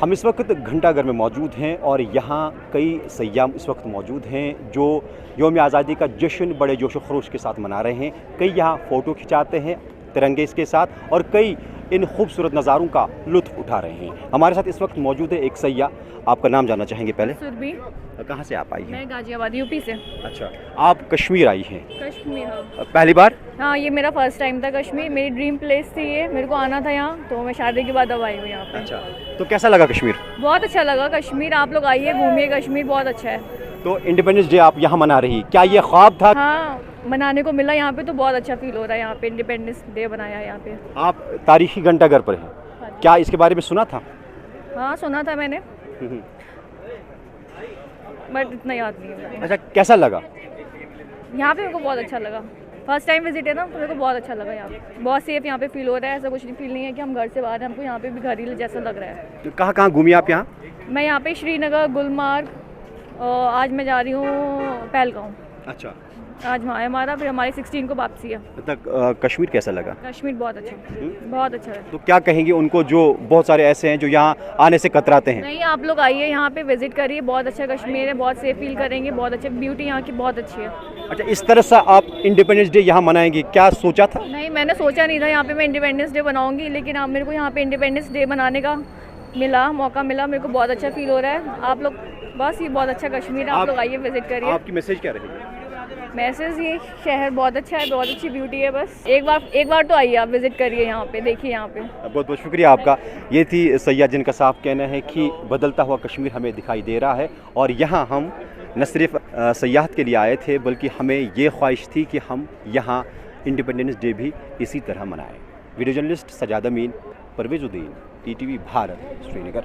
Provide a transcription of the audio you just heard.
हम इस वक्त घंटाघर में मौजूद हैं और यहाँ कई सयाह इस वक्त मौजूद हैं जो यौम आज़ादी का जश्न बड़े जोश व खरोश के साथ मना रहे हैं। कई यहाँ फ़ोटो खिंचाते हैं तिरंगे इसके साथ और कई इन खूबसूरत नज़ारों का लुत्फ़ उठा रहे हैं। हमारे साथ इस वक्त मौजूद है एक सयाह, आपका नाम जानना चाहेंगे पहले? सुरभि। कहाँ से आप आई हैं? मैं गाजियाबाद यूपी से। अच्छा, आप कश्मीर आई हैं? कश्मीर, हाँ। पहली बार? हाँ, ये मेरा फर्स्ट टाइम था कश्मीर। मेरी ड्रीम प्लेस थी ये, मेरे को आना था यहाँ, तो मैं शादी के बाद अब आई हूँ यहाँ पे। अच्छा, तो कैसा लगा कश्मीर? बहुत अच्छा लगा कश्मीर। आप लोग आइए, घूमिए, कश्मीर बहुत अच्छा है। तो इंडिपेंडेंस डे आप यहाँ मना रही, क्या ये ख्वाब था? हाँ, मनाने को मिला यहाँ पे, तो बहुत अच्छा फील हो रहा है यहाँ पे। इंडिपेंडेंस डे बनाया है यहाँ पे। आप तारीखी घंटाघर पर हैं, क्या इसके बारे में सुना था? हाँ, सुना था मैंने, बट इतना याद नहीं है। अच्छा, कैसा लगा? यहाँ पे मेरे को बहुत अच्छा लगा। फर्स्ट टाइम विजिट है ना, तो मेरे को बहुत अच्छा लगा यहाँ पे। बहुत सेफ यहाँ पे फील हो रहा है। ऐसा कुछ नहीं फील नहीं है कि हम घर से बाहर हैं, हमको यहाँ पे भी घर ही जैसा लग रहा है। तो कहाँ कहाँ घूमी आप यहाँ? मैं यहाँ पे श्रीनगर, गुलमार्ग, और आज मैं जा रही हूँ पहलगाम। अच्छा, आज वहाँ है हमारा, फिर हमारी 16 को वापसी है। मतलब कश्मीर कैसा लगा? कश्मीर बहुत अच्छा, बहुत अच्छा है। तो क्या कहेंगे उनको जो बहुत सारे ऐसे हैं जो यहाँ आने से कतराते हैं? नहीं, आप लोग आइए यहाँ पे विजिट करिए। बहुत अच्छा कश्मीर है, बहुत सेफ फील करेंगे। बहुत अच्छा, ब्यूटी यहाँ की बहुत अच्छी है। अच्छा, इस तरह से आप इंडिपेंडेंस डे यहाँ मनाएंगे, क्या सोचा था? नहीं, मैंने सोचा नहीं था यहाँ पे मैं इंडिपेंडेंस डे बनाऊंगी, लेकिन आप मेरे को यहाँ पे इंडिपेंडेंस डे मनाने का मौका मिला। मेरे को बहुत अच्छा फील हो रहा है। आप लोग बस, ये बहुत अच्छा कश्मीर है, आप लोग आइए विजिट करिए। आपकी मैसेज क्या रहेगी? मैसेज ये, शहर बहुत अच्छा है, बहुत अच्छी ब्यूटी है। बस एक बार तो आइए, आप विजिट करिए यहाँ पे, देखिए यहाँ पे। बहुत बहुत शुक्रिया आपका। ये थी सयाह जिनका साफ कहना है कि बदलता हुआ कश्मीर हमें दिखाई दे रहा है और यहाँ हम न सिर्फ सयाहत के लिए आए थे बल्कि हमें ये ख्वाहिश थी कि हम यहाँ इंडिपेंडेंस डे भी इसी तरह मनाएं। वीडियो जर्नलिस्ट सजाद अमीन, परवेज़ुद्दीन, ईटीवी भारत, श्रीनगर।